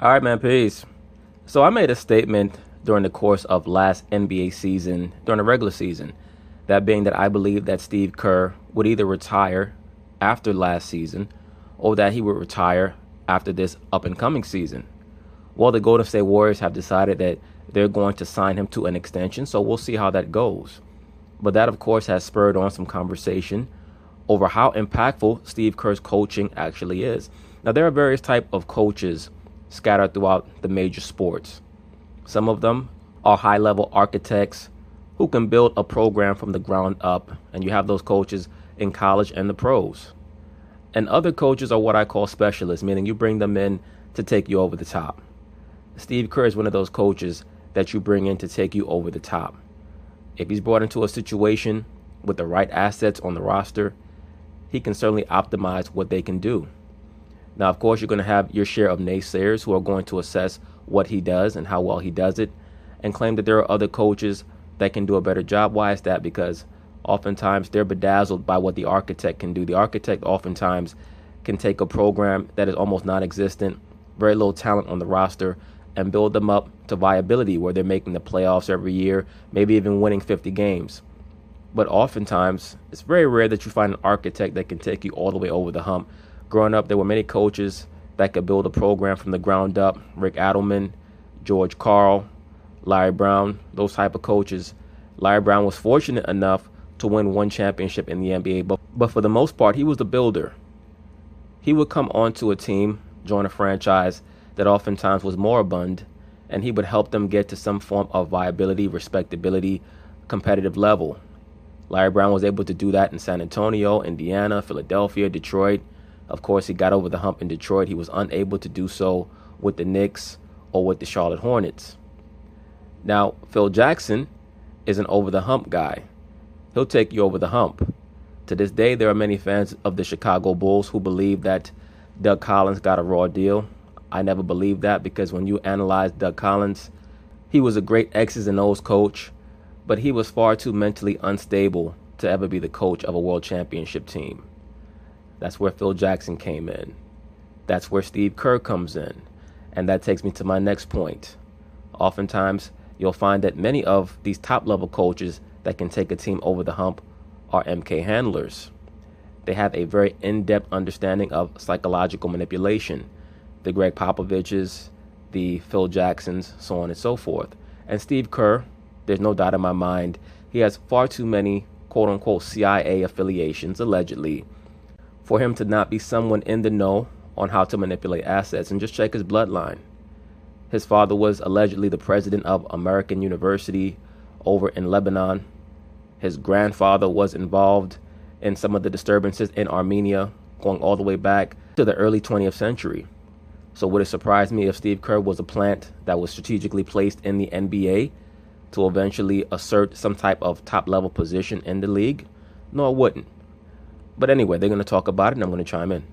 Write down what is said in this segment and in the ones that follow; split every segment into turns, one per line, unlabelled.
All right, man, peace. So I made a statement during the course of last NBA season, during the regular season, that being that I believe that Steve Kerr would either retire after last season or that he would retire after this up-and-coming season. Well, the Golden State Warriors have decided that they're going to sign him to an extension, so we'll see how that goes. But that, of course, has spurred on some conversation over how impactful Steve Kerr's coaching actually is. Now, there are various types of coaches scattered throughout the major sports. Some of them are high-level architects who can build a program from the ground up, and you have those coaches in college and the pros. And other coaches are what I call specialists, meaning you bring them in to take you over the top. Steve Kerr is one of those coaches that you bring in to take you over the top. If he's brought into a situation with the right assets on the roster, he can certainly optimize what they can do. Now, of course, you're going to have your share of naysayers who are going to assess what he does and how well he does it and claim that there are other coaches that can do a better job. Why is that? Because oftentimes they're bedazzled by what the architect can do. The architect oftentimes can take a program that is almost non-existent, very little talent on the roster, and build them up to viability where they're making the playoffs every year, maybe even winning 50 games. But oftentimes, it's very rare that you find an architect that can take you all the way over the hump. Growing up, there were many coaches that could build a program from the ground up. Rick Adelman, George Karl, Larry Brown, those type of coaches. Larry Brown was fortunate enough to win one championship in the NBA, but for the most part, he was the builder. He would come onto a team, join a franchise that oftentimes was moribund, and he would help them get to some form of viability, respectability, competitive level. Larry Brown was able to do that in San Antonio, Indiana, Philadelphia, Detroit. Of course, he got over the hump in Detroit. He was unable to do so with the Knicks or with the Charlotte Hornets. Now, Phil Jackson is an over-the-hump guy. He'll take you over the hump. To this day, there are many fans of the Chicago Bulls who believe that Doug Collins got a raw deal. I never believed that because when you analyze Doug Collins, he was a great X's and O's coach, but he was far too mentally unstable to ever be the coach of a world championship team. That's where Phil Jackson came in. That's where Steve Kerr comes in. And that takes me to my next point. Oftentimes, you'll find that many of these top-level coaches that can take a team over the hump are MK handlers. They have a very in-depth understanding of psychological manipulation. The Greg Popoviches, the Phil Jacksons, so on and so forth. And Steve Kerr, there's no doubt in my mind, he has far too many quote-unquote CIA affiliations, allegedly, for him to not be someone in the know on how to manipulate assets. And just check his bloodline. His father was allegedly the president of American University over in Lebanon. His grandfather was involved in some of the disturbances in Armenia going all the way back to the early 20th century. So would it surprise me if Steve Kerr was a plant that was strategically placed in the NBA to eventually assert some type of top-level position in the league? No, it wouldn't. But anyway, they're going to talk about it, and I'm going to chime in.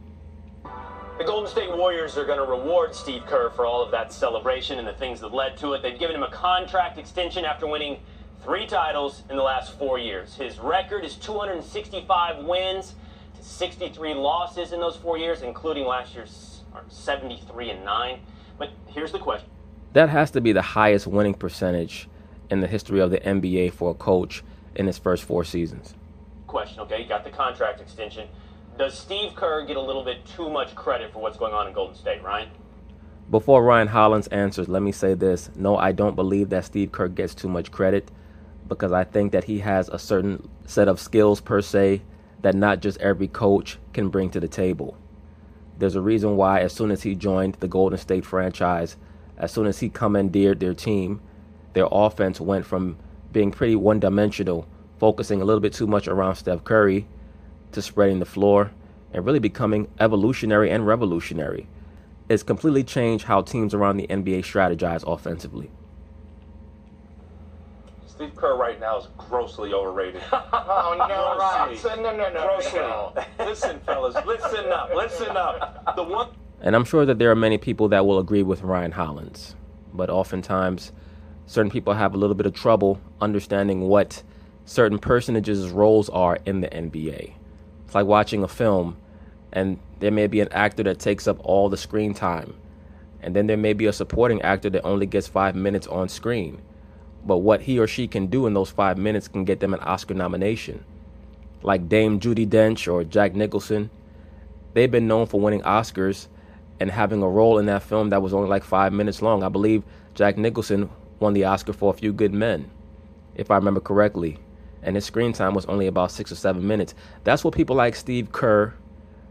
The Golden State Warriors are going to reward Steve Kerr for all of that celebration and the things that led to it. They've given him a contract extension after winning 3 titles in the last 4 years. His record is 265 wins to 63 losses in those 4 years, including last year's 73-9. But here's the question.
That has to be the highest winning percentage in the history of the NBA for a coach in his first 4 seasons.
Question, okay, you got the contract extension. Does Steve Kerr get a little bit too much credit for what's going on in Golden State, Ryan?
Before Ryan Hollins answers, let me say this. No, I don't believe that Steve Kerr gets too much credit because I think that he has a certain set of skills per se that not just every coach can bring to the table. There's a reason why as soon as he joined the Golden State franchise, as soon as he commandeered their team, their offense went from being pretty one-dimensional, focusing a little bit too much around Steph Curry, to spreading the floor and really becoming evolutionary and revolutionary. It's completely changed how teams around the NBA strategize offensively.
Steve Kerr right now is grossly overrated.
Oh, no,
Grossly.
no.
Grossly. Listen, fellas, listen up. The one.
And I'm sure that there are many people that will agree with Ryan Hollins, but oftentimes certain people have a little bit of trouble understanding what certain personages' roles are in the NBA. It's like watching a film and there may be an actor that takes up all the screen time And then there may be a supporting actor that only gets 5 minutes on screen. But what he or she can do in those 5 minutes can get them an Oscar nomination. Like Dame Judi Dench or Jack Nicholson, they've been known for winning Oscars and having a role in that film that was only like 5 minutes long. I believe Jack Nicholson won the Oscar for A Few Good Men, if I remember correctly. And his screen time was only about 6 or 7 minutes. That's what people like Steve Kerr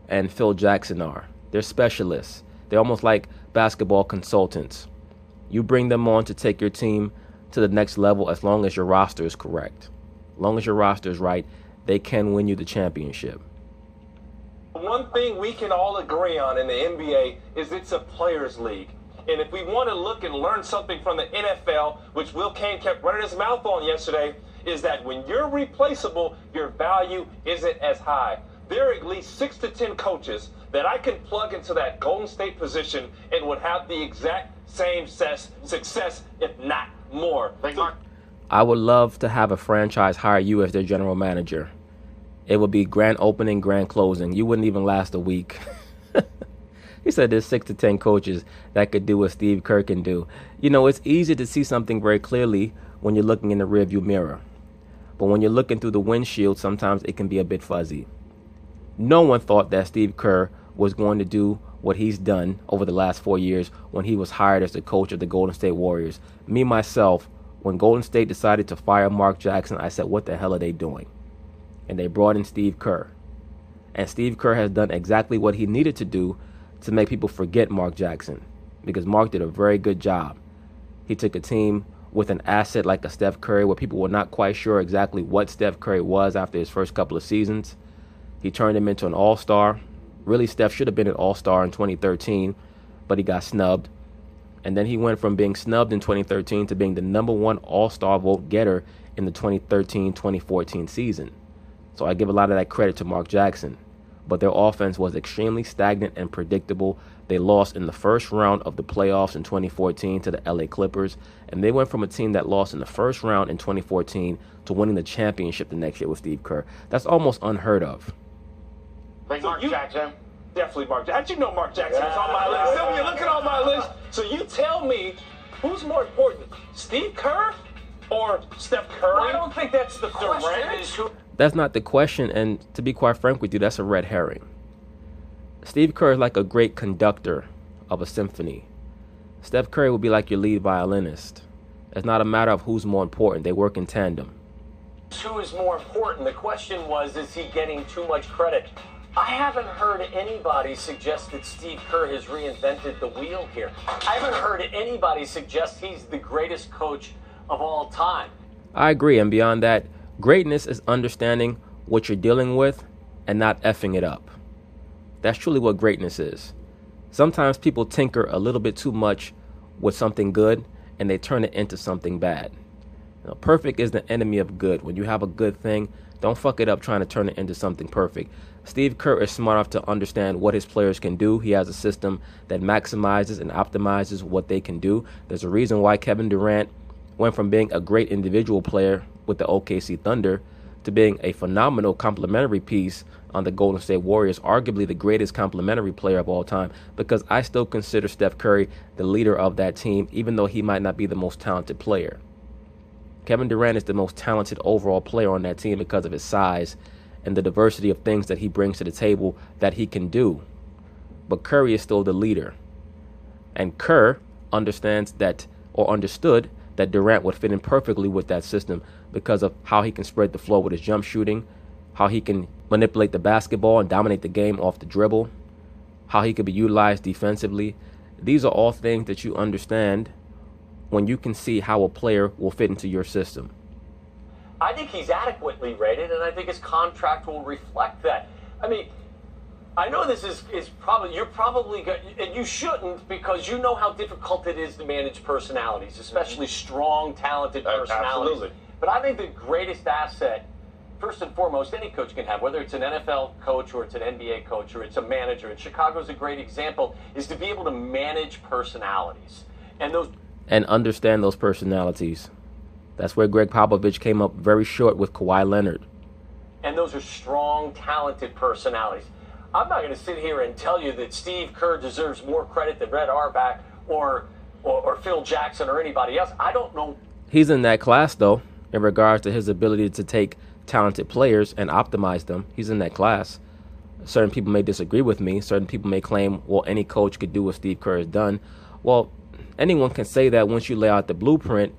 and Phil Jackson are. They're specialists. They're almost like basketball consultants. You bring them on to take your team to the next level as long as your roster is correct. As long as your roster is right, they can win you the championship.
One thing we can all agree on in the NBA is it's a players' league. And if we want to look and learn something from the NFL, which Will Cain kept running his mouth on yesterday, is that when you're replaceable, your value isn't as high. There are at least 6 to 10 coaches that I can plug into that Golden State position and would have the exact same success, if not more.
I would love to have a franchise hire you as their general manager. It would be grand opening, grand closing. You wouldn't even last a week. He said there's 6 to 10 coaches that could do what Steve Kerr can do. You know, it's easy to see something very clearly when you're looking in the rearview mirror. But when you're looking through the windshield, sometimes it can be a bit fuzzy. No one thought that Steve Kerr was going to do what he's done over the last 4 years when he was hired as the coach of the Golden State Warriors. Me, myself, when Golden State decided to fire Mark Jackson, I said, what the hell are they doing? And they brought in Steve Kerr. And Steve Kerr has done exactly what he needed to do to make people forget Mark Jackson, because Mark did a very good job. He took a team with an asset like a Steph Curry, where people were not quite sure exactly what Steph Curry was after his first couple of seasons. He turned him into an all-star. Really, Steph should have been an all-star in 2013, but he got snubbed. And then he went from being snubbed in 2013 to being the #1 all-star vote getter in the 2013-2014 season. So I give a lot of that credit to Mark Jackson. But their offense was extremely stagnant and predictable. They lost in the first round of the playoffs in 2014 to the LA Clippers. And they went from a team that lost in the first round in 2014 to winning the championship the next year with Steve Kerr. That's almost unheard of.
Mark Jackson. Definitely Mark Jackson. How'd you know Mark Jackson was on my list? Sylvia, look at all my list. So you tell me, who's more important, Steve Kerr or Steph Curry?
Well, I don't think that's the question.
That's not the question, and to be quite frank with you, that's a red herring. Steve Kerr is like a great conductor of a symphony. Steph Curry will be like your lead violinist. It's not a matter of who's more important. They work in tandem.
Who is more important? The question was, is he getting too much credit? I haven't heard anybody suggest that Steve Kerr has reinvented the wheel here. I haven't heard anybody suggest he's the greatest coach of all time.
I agree, and beyond that, greatness is understanding what you're dealing with and not effing it up. That's truly what greatness is. Sometimes people tinker a little bit too much with something good and they turn it into something bad. You know, perfect is the enemy of good. When you have a good thing, don't fuck it up trying to turn it into something perfect. Steve Kerr is smart enough to understand what his players can do. He has a system that maximizes and optimizes what they can do. There's a reason why Kevin Durant went from being a great individual player with the OKC Thunder to being a phenomenal complementary piece on the Golden State Warriors, arguably the greatest complementary player of all time, because I still consider Steph Curry the leader of that team, even though he might not be the most talented player. Kevin Durant is the most talented overall player on that team because of his size and the diversity of things that he brings to the table that he can do. But Curry is still the leader. And Kerr understands that, or understood, that Durant would fit in perfectly with that system because of how he can spread the floor with his jump shooting, how he can manipulate the basketball and dominate the game off the dribble, how he can be utilized defensively. These are all things that you understand when you can see how a player will fit into your system.
I think he's adequately rated, and I think his contract will reflect that. I mean, I know this is probably, you're probably, and you shouldn't, because you know how difficult it is to manage personalities, especially strong, talented personalities.
Absolutely.
But I think the greatest asset, first and foremost, any coach can have, whether it's an NFL coach or it's an NBA coach or it's a manager, and Chicago's a great example, is to be able to manage personalities. And
understand those personalities. That's where Greg Popovich came up very short with Kawhi Leonard.
And those are strong, talented personalities. I'm not going to sit here and tell you that Steve Kerr deserves more credit than Red Auerbach
or Phil Jackson or anybody else. I don't know.
He's in that class, though, in regards to his ability to take talented players and optimize them. He's in that class. Certain people may disagree with me. Certain people may claim, well, any coach could do what Steve Kerr has done. Well, anyone can say that once you lay out the blueprint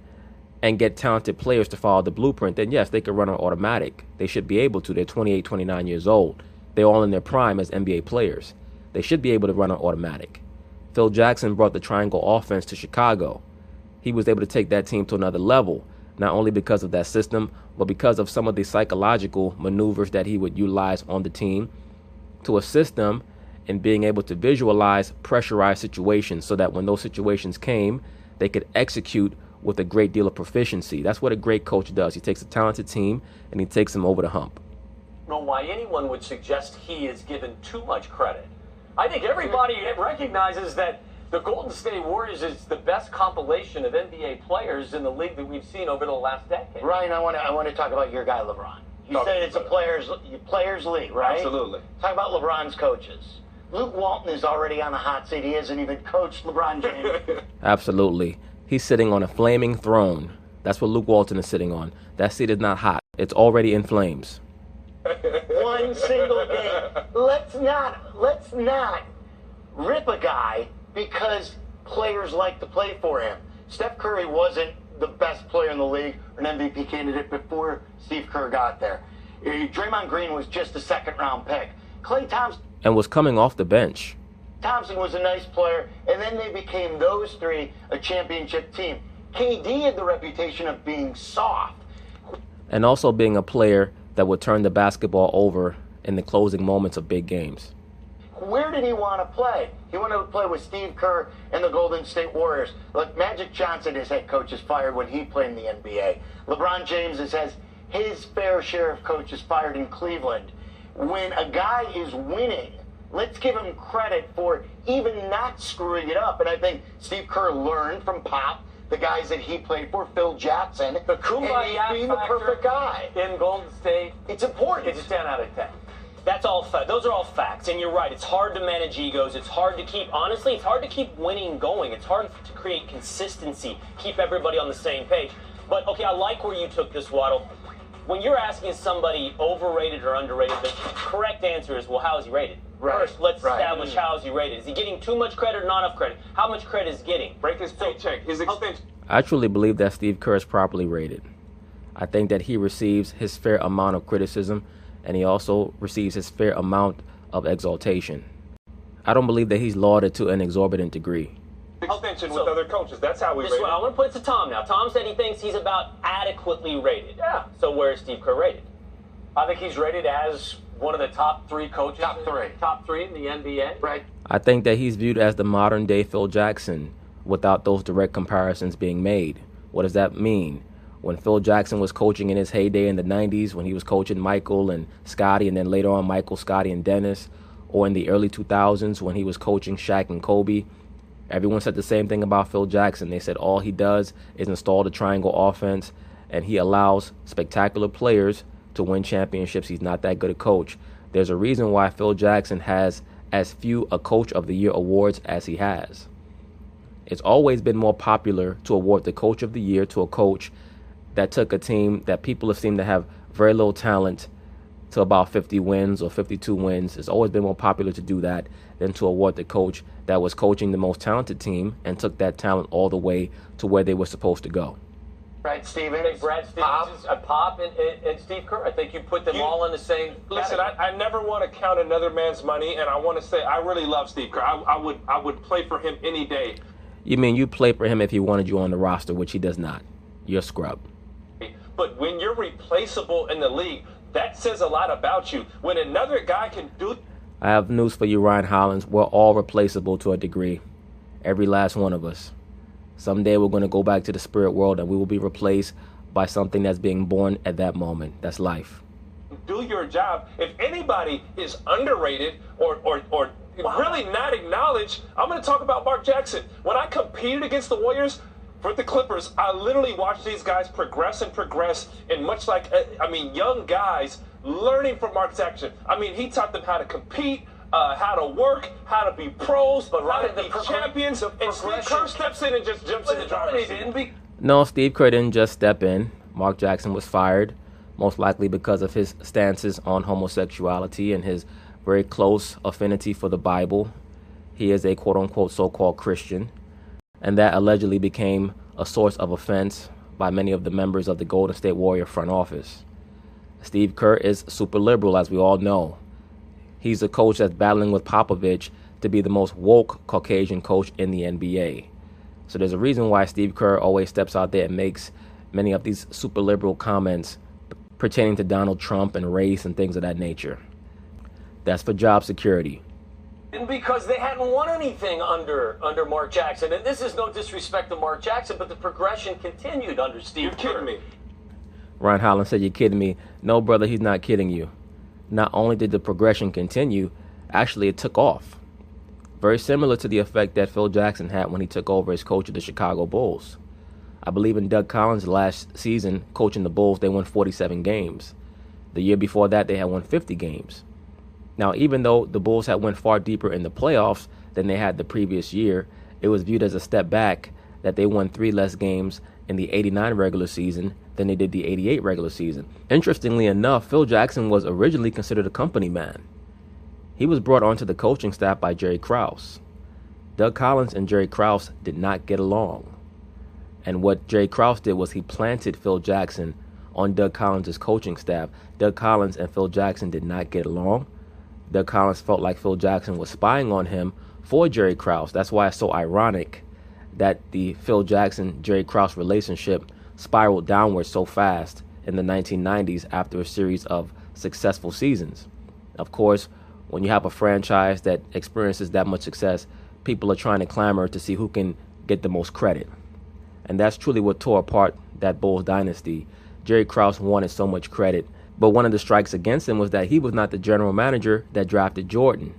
and get talented players to follow the blueprint, then yes, they could run on automatic. They should be able to. They're 28, 29 years old. They're all in their prime as NBA players. They should be able to run on automatic. Phil Jackson brought the triangle offense to Chicago. He was able to take that team to another level, not only because of that system, but because of some of the psychological maneuvers that he would utilize on the team to assist them in being able to visualize pressurized situations so that when those situations came, they could execute with a great deal of proficiency. That's what a great coach does. He takes a talented team and he takes them over the hump.
I don't know why anyone would suggest he is given too much credit. I think everybody recognizes that the Golden State Warriors is the best compilation of NBA players in the league that we've seen over the last decade.
Ryan, I want to talk about your guy, LeBron. You said it's a players league, right?
Absolutely.
Talk about LeBron's coaches. Luke Walton is already on the hot seat. He hasn't even coached LeBron James.
Absolutely. He's sitting on a flaming throne. That's what Luke Walton is sitting on. That seat is not hot. It's already in flames.
One single game. Let's not rip a guy because players like to play for him. Steph Curry wasn't the best player in the league, or an MVP candidate before Steve Kerr got there. Draymond Green was just a second-round pick. Klay Thompson
And was coming off the bench.
was a nice player, and then they became, those three, a championship team. KD had the reputation of being soft.
And also being a player that would turn the basketball over in the closing moments of big games.
Where did he want to play? He wanted to play with Steve Kerr and the Golden State Warriors. Like Magic Johnson, his head coach, is fired when he played in the NBA. LeBron James has his fair share of coaches fired in Cleveland. When a guy is winning, let's give him credit for even not screwing it up. And I think Steve Kerr learned from Pop, the guys that he played for, Phil Jackson,
The kumbaya
being the perfect guy.
in Golden State,
It's important.
it's 10 out of 10.
That's all. Those are all facts, and you're right. It's hard to manage egos. It's hard to keep. Honestly, it's hard to keep winning going. It's hard to create consistency, keep everybody on the same page. But okay, I like where you took this, Waddle. When you're asking somebody overrated or underrated, the correct answer is, well, how is he rated?
Right,
First, let's
right.
establish how is he rated. Is he getting too much credit or not enough credit? How much credit is he getting?
Break his paycheck, his extension.
I truly believe that Steve Kerr is properly rated. I think that he receives his fair amount of criticism, and he also receives his fair amount of exaltation. I don't believe that he's lauded to an exorbitant degree.
Extension
So-
with other coaches. That's how we
This
rate
is what I
it.
want to put it to Tom now. Tom said he thinks he's about adequately rated.
Yeah.
So where is Steve Kerr rated?
I think he's rated as one of the top three coaches.
Top three.
in the NBA.
Right.
I think that he's viewed as the modern day Phil Jackson without those direct comparisons being made. What does that mean? When Phil Jackson was coaching in his heyday in the 90s, when he was coaching Michael and Scottie, and then later on Michael, Scottie, and Dennis, or in the early 2000s when he was coaching Shaq and Kobe, everyone said the same thing about Phil Jackson. They said all he does is install the triangle offense, and he allows spectacular players to win championships. He's not that good a coach. There's a reason why Phil Jackson has as few a Coach of the Year awards as he has. It's always been more popular to award the Coach of the Year to a coach that took a team that people have seemed to have very little talent to about 50 wins or 52 wins. It's always been more popular to do that than to award the coach that was coaching the most talented team and took that talent all the way to where they were supposed to go.
Right, Steven?
I think Brad Stevens, Pop, and Steve Kerr. I think you put them all in the same
Listen,
category.
I never want to count another man's money, and I want to say I really love Steve Kerr. I would play for him any day.
You mean you play for him if he wanted you on the roster, which he does not. You're a scrub.
But when you're replaceable in the league, that says a lot about you. When another guy can do
I have news for you, Ryan Hollins. We're all replaceable to a degree. Every last one of us. Someday we're going to go back to the spirit world and we will be replaced by something that's being born at that moment. That's life.
your job, if anybody is underrated or really not acknowledged, I'm going to talk about Mark Jackson. When I competed against the Warriors for the Clippers, I literally watched these guys progress, and much like, young guys learning from Mark Jackson. He taught them how to compete, how to work, how to be pros,
But
how
Ryan,
to be champions. And Steve Kerr steps in and just jumps in the driver's seat.
No, Steve Kerr didn't just step in. Mark Jackson was fired, most likely because of his stances on homosexuality and his very close affinity for the Bible. He is a quote-unquote so-called Christian, and that allegedly became a source of offense by many of the members of the Golden State Warrior front office. Steve Kerr is super liberal, as we all know. He's a coach that's battling with Popovich to be the most woke Caucasian coach in the NBA. So there's a reason why Steve Kerr always steps out there and makes many of these super liberal comments pertaining to Donald Trump and race and things of that nature. That's for job security.
And because they hadn't won anything under Mark Jackson. And this is no disrespect to Mark Jackson, but the progression continued under Steve Kerr.
You're kidding me.
Ryan Holland said, "You're kidding me." No, brother, he's not kidding you. Not only did the progression continue, actually it took off. Very similar to the effect that Phil Jackson had when he took over as coach of the Chicago Bulls. I believe in Doug Collins' last season coaching the Bulls, they won 47 games. The year before that, they had won 50 games. Now, even though the Bulls had went far deeper in the playoffs than they had the previous year, it was viewed as a step back that they won 3 less games in the 89 regular season than they did the 88 regular season. Interestingly enough, Phil Jackson was originally considered a company man. He was brought onto the coaching staff by Jerry Krause. Doug Collins and Jerry Krause did not get along. And what Jerry Krause did was he planted Phil Jackson on Doug Collins' coaching staff. Doug Collins and Phil Jackson did not get along. Doug Collins felt like Phil Jackson was spying on him for Jerry Krause. That's why it's so ironic that the Phil Jackson-Jerry Krause relationship spiraled downward so fast in the 1990s after a series of successful seasons. Of course, when you have a franchise that experiences that much success, people are trying to clamor to see who can get the most credit. And that's truly what tore apart that Bulls dynasty. Jerry Krause wanted so much credit, but one of the strikes against him was that he was not the general manager that drafted Jordan.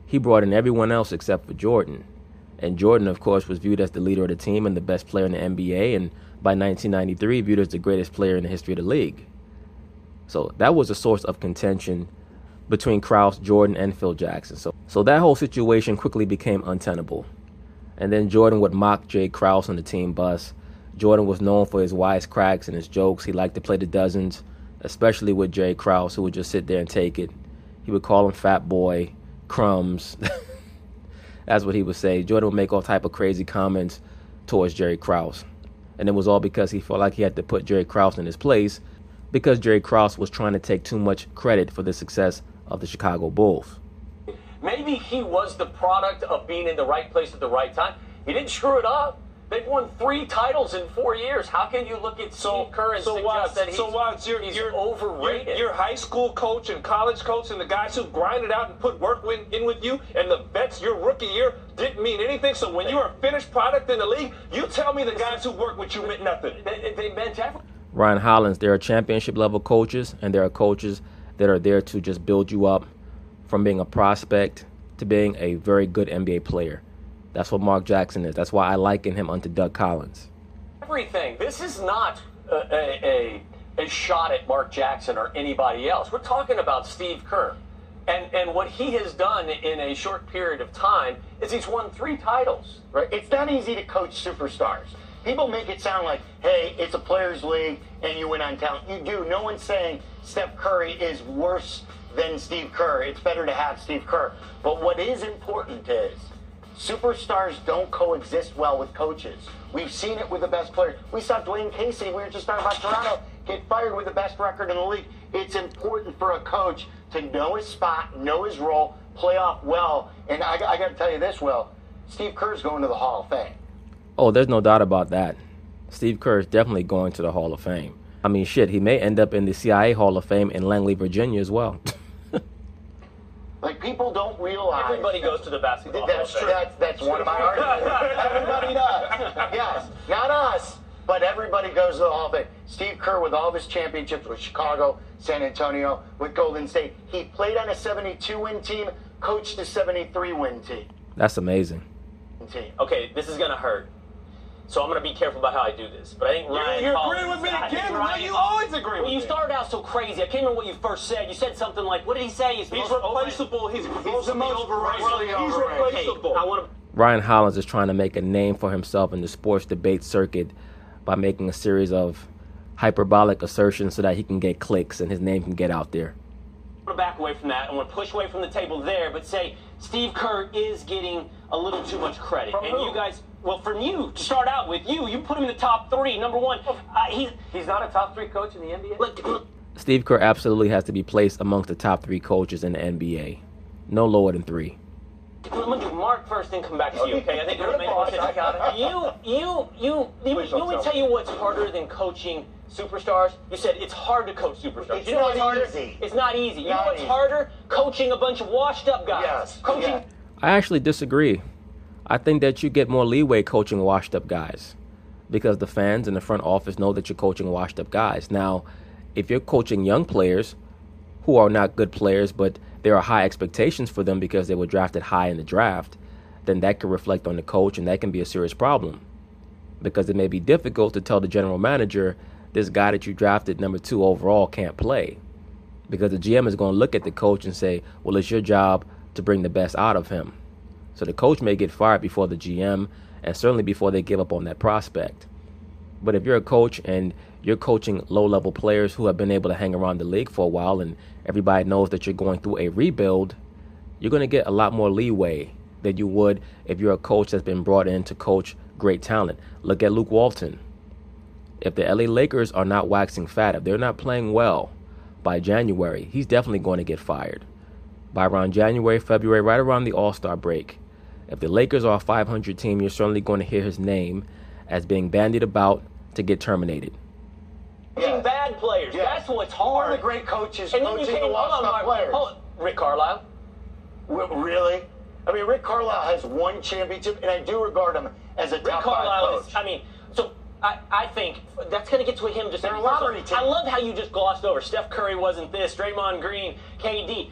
He brought in everyone else except for Jordan. And Jordan, of course, was viewed as the leader of the team and the best player in the NBA, and by 1993, viewed as the greatest player in the history of the league. So that was a source of contention between Krause, Jordan, and Phil Jackson. So that whole situation quickly became untenable. And then Jordan would mock Jay Krause on the team bus. Jordan was known for his wisecracks and his jokes. He liked to play the dozens, especially with Jay Krause, who would just sit there and take it. He would call him fat boy, crumbs. That's what he would say. Jordan would make all type of crazy comments towards Jerry Krause. And it was all because he felt like he had to put Jerry Krause in his place because Jerry Krause was trying to take too much credit for the success of the Chicago Bulls.
Maybe he was the product of being in the right place at the right time. He didn't screw it up. They've won 3 titles in 4 years. How can you look at Steve Kerr and suggest that he's overrated?
Your high school coach and college coach and the guys who grinded out and put work in with you and the vets your rookie year didn't mean anything. So when you're a finished product in the league, you tell me the guys who worked with you meant nothing.
They meant everything.
Ryan Hollins, there are championship level coaches and there are coaches that are there to just build you up from being a prospect to being a very good NBA player. That's what Mark Jackson is. That's why I liken him unto Doug Collins.
Everything. This is not a shot at Mark Jackson or anybody else. We're talking about Steve Kerr. And what he has done in a short period of time is he's won 3 titles.
Right? It's not easy to coach superstars. People make it sound like, hey, it's a players' league and you win on talent. You do. No one's saying Steph Curry is worse than Steve Kerr. It's better to have Steve Kerr. But what is important is superstars don't coexist well with coaches. We've seen it with the best players. We saw Dwayne Casey, we were just talking about Toronto, get fired with the best record in the league. It's important for a coach to know his spot, know his role, play off well. And I got to tell you this, Will, Steve Kerr's going to the Hall of Fame.
Oh, there's no doubt about that. Steve Kerr is definitely going to the Hall of Fame. I mean, shit, he may end up in the CIA Hall of Fame in Langley, Virginia as well.
Like, people don't realize.
Everybody goes to the basketball.
That's true. That's one of my arguments. Everybody does. Yes. Not us, but everybody goes to the Hall of Fame. Steve Kerr, with all of his championships with Chicago, San Antonio, with Golden State, he played on a 72-win team, coached a 73-win team.
That's amazing.
Okay, this is going to hurt. so I'm going to be careful about how I do this. But I think Ryan
You're
Collins,
agreeing with me
I think
again.
Ryan-
You always agree with
Well, you
me.
started out so crazy. I can't remember what you first said. You said something like, what did he say?
He's replaceable. He's the most overrated. He's replaceable.
I want to.
Ryan Hollins is trying to make a name for himself in the sports debate circuit by making a series of hyperbolic assertions so that he can get clicks and his name can get out there.
To back away from that. I want to push away from the table there, but say Steve Kerr is getting a little too much credit.
From
and
who?
you guys, well, from you, to start out with, you put him in the top 3. Number 1,
He's not a top 3 coach in the NBA?
look,
Steve Kerr absolutely has to be placed amongst the top 3 coaches in the NBA. No lower than 3.
I'm gonna do Mark first, then come back to you. Okay? I think it'll make more sense.
I got it.
You want me to tell you what's harder than coaching superstars? You said it's hard to coach superstars.
It's
you know
not
what's harder?
easy.
It's not easy. You know
Not
what's
easy.
harder? Coaching a bunch of washed-up guys.
Yes.
Coaching.
Yeah.
I actually disagree. I think that you get more leeway coaching washed up guys because the fans in the front office know that you're coaching washed up guys. Now, if you're coaching young players who are not good players, but there are high expectations for them because they were drafted high in the draft, then that can reflect on the coach and that can be a serious problem because it may be difficult to tell the general manager this guy that you drafted number 2 overall can't play because the GM is going to look at the coach and say, well, it's your job to bring the best out of him. So the coach may get fired before the GM and certainly before they give up on that prospect. But if you're a coach and you're coaching low-level players who have been able to hang around the league for a while and everybody knows that you're going through a rebuild, you're going to get a lot more leeway than you would if you're a coach that's been brought in to coach great talent. Look at Luke Walton. If the LA Lakers are not waxing fat, if they're not playing well by January, he's definitely going to get fired. By around January, February, right around the All-Star break, if the Lakers are a 500 team, you're certainly going to hear his name as being bandied about to get terminated.
Coaching bad players.
Yeah.
That's what's
One
hard.
of the great coaches
And then you
coaching the
can't, hold on,
washed-up
Mark.
players.
Hold on. Rick Carlisle.
Really? I mean, Rick Carlisle has 1 championship, and I do regard him as a
Rick
top 5
Carlisle
coach.
is, so I think that's going to get to him just
They're a
first of all,
lottery team.
I love how you just glossed over. Steph Curry wasn't this, Draymond Green, KD.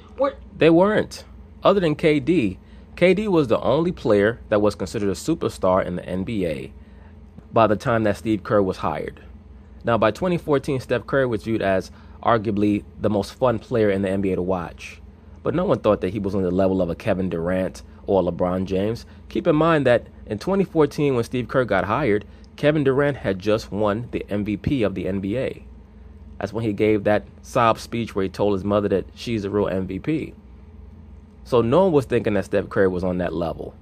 They weren't. Other than KD, KD was the only player that was considered a superstar in the NBA by the time that Steve Kerr was hired. Now, by 2014, Steph Curry was viewed as arguably the most fun player in the NBA to watch. But no one thought that he was on the level of a Kevin Durant or LeBron James. Keep in mind that in 2014, when Steve Kerr got hired, Kevin Durant had just won the MVP of the NBA. That's when he gave that sob speech where he told his mother that she's a real MVP. So no one was thinking that Steph Curry was on that level.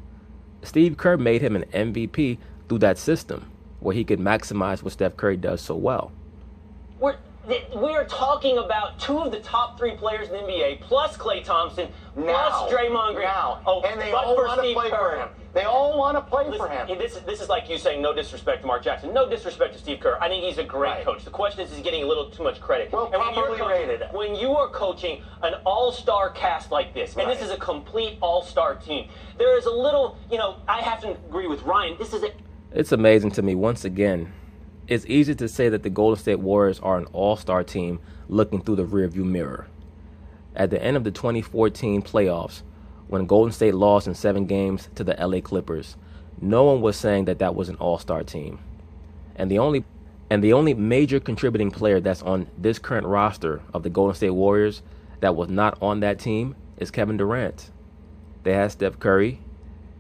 Steve Kerr made him an MVP through that system where he could maximize what Steph Curry does so well.
We are talking about 2 of the top 3 players in the NBA, plus Klay Thompson, plus Draymond Green.
And they all want to play for him. They all want to play for him.
This is like you saying no disrespect to Mark Jackson, no disrespect to Steve Kerr. I think he's a great coach. The question is getting a little too much credit.
Well,
and
properly rated.
when you are coaching an all-star cast like this, and this is a complete all-star team, there is a little, I have to agree with Ryan.
It's amazing to me, once again, it's easy to say that the Golden State Warriors are an all-star team looking through the rearview mirror. At the end of the 2014 playoffs, when Golden State lost in 7 games to the LA Clippers, no one was saying that that was an all-star team. And the only major contributing player that's on this current roster of the Golden State Warriors that was not on that team is Kevin Durant. They had Steph Curry,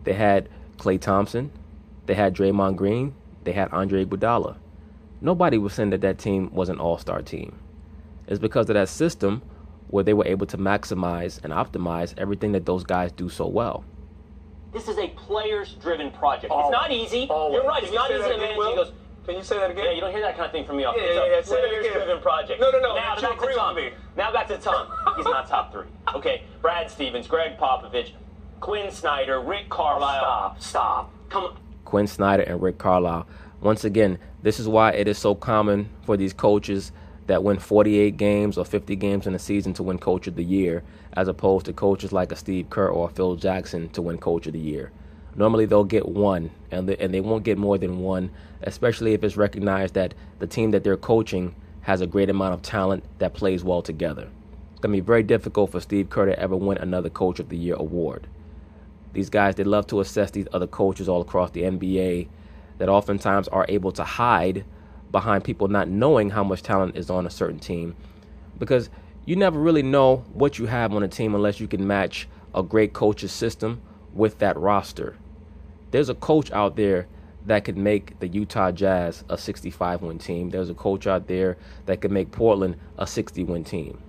they had Klay Thompson, they had Draymond Green, they had Andre Iguodala. Nobody was saying that that team was an all-star team. It's because of that system where they were able to maximize and optimize everything that those guys do so well.
This is a players-driven project.
Always.
It's not easy.
Always.
You're right. It's not easy to manage. He goes,
Can you say that again?
yeah, you don't hear that kind of thing from me often.
Yeah,
It's a
say that again.
players-driven project.
No.
Now
You
back to
agree
Tom.
with me.
Now back to Tom. He's not top 3. Okay, Brad Stevens, Greg Popovich, Quinn Snyder, Rick Carlisle.
Stop.
Come on.
Quinn Snyder and Rick Carlisle. Once again, this is why it is so common for these coaches that win 48 games or 50 games in a season to win Coach of the Year, as opposed to coaches like a Steve Kerr or a Phil Jackson to win Coach of the Year. Normally they'll get 1, and they won't get more than 1, especially if it's recognized that the team that they're coaching has a great amount of talent that plays well together. It's going to be very difficult for Steve Kerr to ever win another Coach of the Year award. These guys, they love to assess these other coaches all across the NBA that oftentimes are able to hide behind people not knowing how much talent is on a certain team, because you never really know what you have on a team unless you can match a great coach's system with that roster. There's a coach out there that could make the Utah Jazz a 65-win team. There's a coach out there that could make Portland a 60-win team.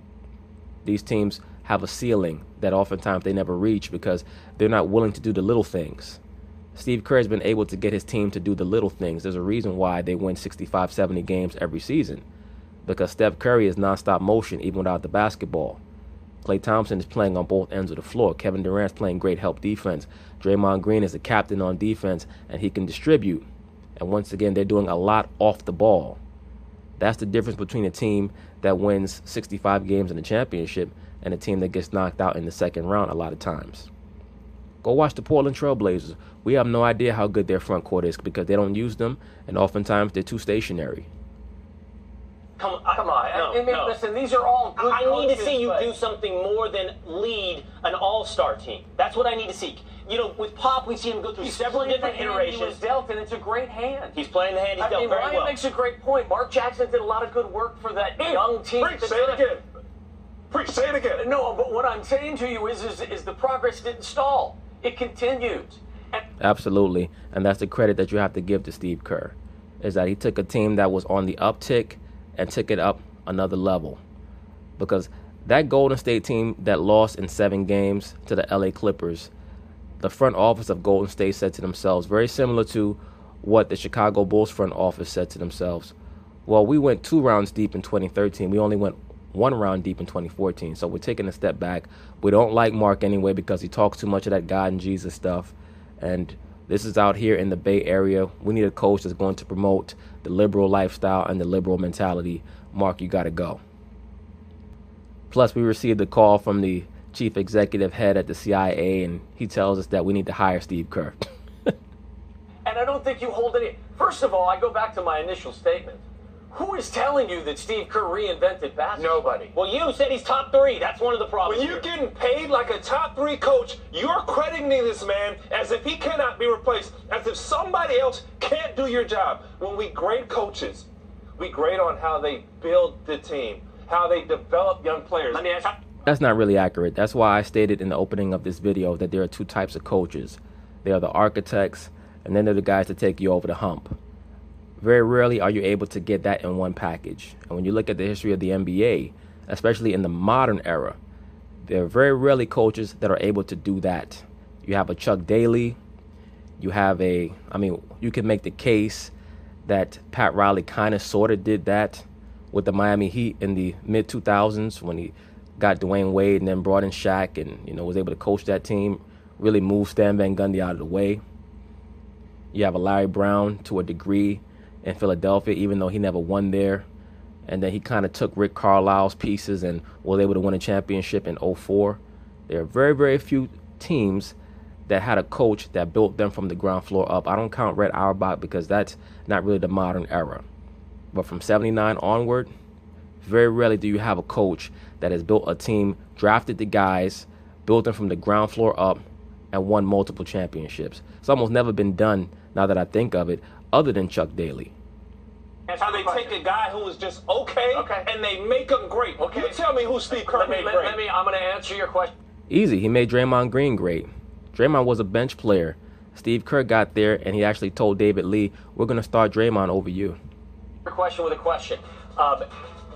These teams have a ceiling that oftentimes they never reach because they're not willing to do the little things. Steve Kerr has been able to get his team to do the little things. There's a reason why they win 65, 70 games every season, because Steph Curry is nonstop motion even without the basketball. Klay Thompson is playing on both ends of the floor. Kevin Durant's playing great help defense. Draymond Green is the captain on defense, and he can distribute. And once again, they're doing a lot off the ball. That's the difference between a team that wins 65 games in the championship and a team that gets knocked out in the second round a lot of times. Go watch the Portland Trail Blazers. We have no idea how good their front court is because they don't use them, and oftentimes they're too stationary.
Come on.
No.
Listen, these are all good
I
coaches,
need to see you
but
do something more than lead an all-star team. That's what I need to see. You know, with Pop, we've seen him go through several different
He
iterations.
was dealt, and it's a great hand.
He's playing the hand he's dealt very
Ryan
well.
makes a great point. Mark Jackson did a lot of good work for that young team.
Preach, say it again. Preach, say it again.
No, but what I'm saying to you is the progress didn't stall. It continued.
Absolutely, and that's the credit that you have to give to Steve Kerr, is that he took a team that was on the uptick and took it up another level. Because that Golden State team that lost in 7 games to the LA Clippers, the front office of Golden State said to themselves, very similar to what the Chicago Bulls front office said to themselves, well, we went 2 rounds deep in 2013. We only went 1 round deep in 2014. So we're taking a step back. We don't like Mark anyway because he talks too much of that God and Jesus stuff. And this is out here in the Bay Area. We need a coach that's going to promote the liberal lifestyle and the liberal mentality. Mark, you got to go. Plus, we received a call from the chief executive head at the CIA, and he tells us that we need to hire Steve Kerr.
And I don't think you hold any. First of all, I go back to my initial statement. Who is telling you that Steve Kerr reinvented basketball?
Nobody.
Well, you said he's top 3. That's one of the problems.
When you're getting paid like a top 3 coach, you're crediting this man as if he cannot be replaced, as if somebody else can't do your job. When we grade coaches, we grade on how they build the team, how they develop young players.
Let me ask you.
That's not really accurate. That's why I stated in the opening of this video that there are 2 types of coaches. They are the architects, and then they're the guys that take you over the hump. Very rarely are you able to get that in one package. And when you look at the history of the NBA, especially in the modern era, there are very rarely coaches that are able to do that. You have a Chuck Daly. You have you can make the case that Pat Riley kind of sort of did that with the Miami Heat in the mid-2000s when he got Dwayne Wade and then brought in Shaq and, was able to coach that team, really move Stan Van Gundy out of the way. You have a Larry Brown to a degree in Philadelphia, even though he never won there. And then he kind of took Rick Carlisle's pieces and was able to win a championship in 2004. There are very, very few teams that had a coach that built them from the ground floor up. I don't count Red Auerbach because that's not really the modern era. But from 79 onward, very rarely do you have a coach that has built a team, drafted the guys, built them from the ground floor up, and won multiple championships. It's almost never been done, now that I think of it, other than Chuck Daly.
That's how they take a guy who is just okay, and they make him great.
Okay.
You tell me who Steve Kerr made great.
I'm going to answer your question.
Easy. He made Draymond Green great. Draymond was a bench player. Steve Kerr got there, and he actually told David Lee, we're going to start Draymond over you.
Your question with a question.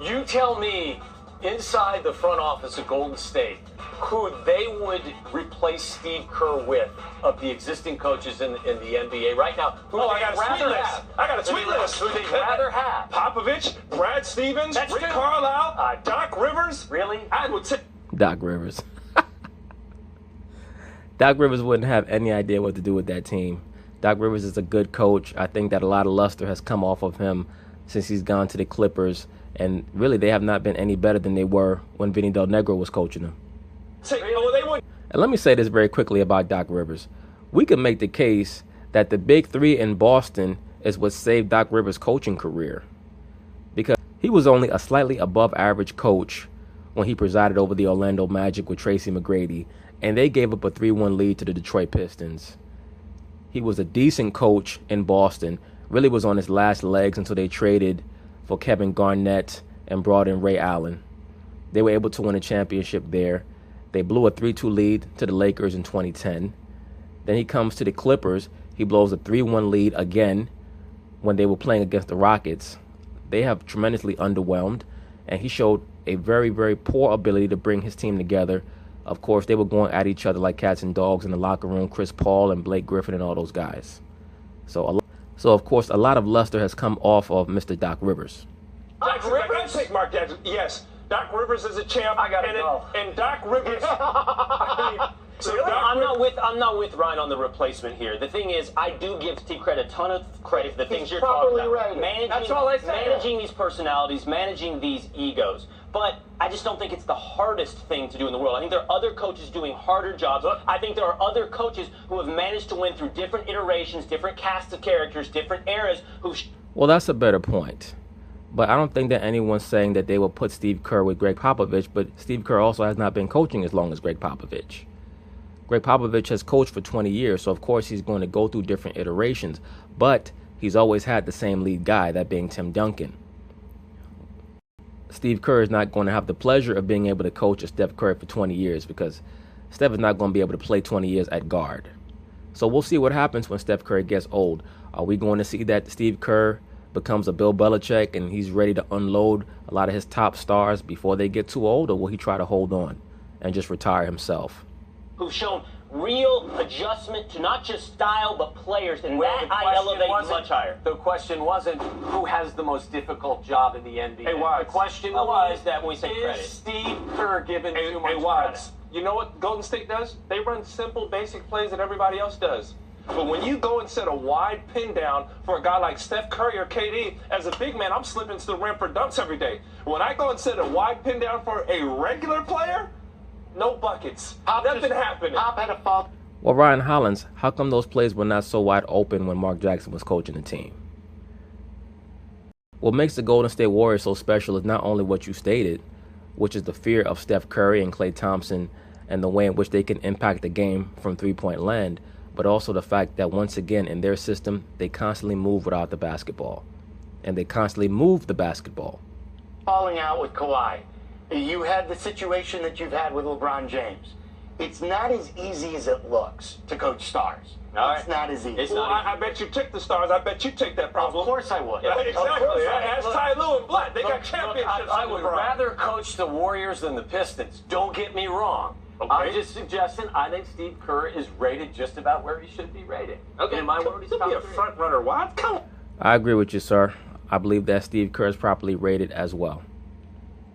You tell me, inside the front office of Golden State, who they would replace Steve Kerr with of the existing coaches in the NBA right now. Who
I got a sweet list. I got a sweet list.
Who they'd rather have.
Popovich, Brad Stevens,
That's
Rick
2.
Carlisle, Doc Rivers.
Really?
I would say
Doc Rivers. Doc Rivers wouldn't have any idea what to do with that team. Doc Rivers is a good coach. I think that a lot of luster has come off of him since he's gone to the Clippers. And really, they have not been any better than they were when Vinny Del Negro was coaching them. And let me say this very quickly about Doc Rivers. We could make the case that the Big 3 in Boston is what saved Doc Rivers' coaching career. Because he was only a slightly above average coach when he presided over the Orlando Magic with Tracy McGrady, and they gave up a 3-1 lead to the Detroit Pistons. He was a decent coach in Boston, really was on his last legs until they traded for Kevin Garnett and brought in Ray Allen. They were able to win a championship there. They blew a 3-2 lead to the Lakers in 2010. Then he comes to the Clippers. He blows a 3-1 lead again when they were playing against the Rockets. They have tremendously underwhelmed, and he showed a very, very poor ability to bring his team together. Of course, they were going at each other like cats and dogs in the locker room, Chris Paul and Blake Griffin and all those guys. So of course, a lot of luster has come off of Mr. Doc Rivers.
Doc Rivers? Take Mark Jackson. Yes, Doc Rivers is a champ.
I gotta go.
And Doc Rivers.
I'm not with Ryan on the replacement here. The thing is, I do give Steve Kerr a ton of credit for the things you're talking about.
Right.
That's all I said.
Managing these personalities, managing these egos. But I just don't think it's the hardest thing to do in the world. I think there are other coaches doing harder jobs. I think there are other coaches who have managed to win through different iterations, different casts of characters, different eras.
Well, that's a better point. But I don't think that anyone's saying that they will put Steve Kerr with Greg Popovich, but Steve Kerr also has not been coaching as long as Greg Popovich. Greg Popovich has coached for 20 years, so of course he's going to go through different iterations, but he's always had the same lead guy, that being Tim Duncan. Steve Kerr is not going to have the pleasure of being able to coach a Steph Curry for 20 years because Steph is not going to be able to play 20 years at guard. So we'll see what happens when Steph Curry gets old. Are we going to see that Steve Kerr becomes a Bill Belichick and he's ready to unload a lot of his top stars before they get too old, or will he try to hold on and just retire himself?
Who've shown real adjustment to not just style but players, and
Well,
that
the
I
question
elevate
wasn't-
much higher.
The question wasn't who has the most difficult job in the NBA.
Hey, Watts.
The question
I'll
was,
use that when we say
is
credit.
Steve Kerr given too much
Hey,
credit?
Watts, you know what Golden State does? They run simple, basic plays that everybody else does. But when you go and set a wide pin down for a guy like Steph Curry or KD, as a big man, I'm slipping to the rim for dunks every day. When I go and set a wide pin down for a regular player, no buckets. Nothing happening.
Pop had a foul.
Well, Ryan Hollins, how come those plays were not so wide open when Mark Jackson was coaching the team? What makes the Golden State Warriors so special is not only what you stated, which is the fear of Steph Curry and Klay Thompson and the way in which they can impact the game from three-point land, but also the fact that once again in their system, they constantly move without the basketball. And they constantly move the basketball.
Falling out with Kawhi. You had the situation that you've had with LeBron James. It's not as easy as it looks to coach stars. It's not as easy.
Well, I bet you took the stars. I bet you take that problem.
Of course I would.
Yeah, exactly. Ask Ty Lue and Blatt. They got
Look,
championships.
I
with
would
LeBron.
rather coach the Warriors than the Pistons. Don't get me wrong.
Okay.
I'm just suggesting I think Steve Kerr is rated just about where he should be rated.
Okay.
In my word, he's
He'll be a
top three.
front runner. Why? Come on.
I agree with you, sir. I believe that Steve Kerr is properly rated as well.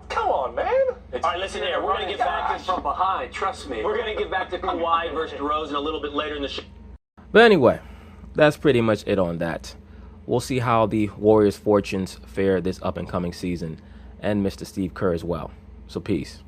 Come on, man.
It's
All right, listen here. We're going to get back
from behind. Trust me.
We're going to get back to Kawhi versus DeRozan a little bit later in the show.
But anyway, that's pretty much it on that. We'll see how the Warriors' fortunes fare this up-and-coming season, and Mr. Steve Kerr as well. So peace.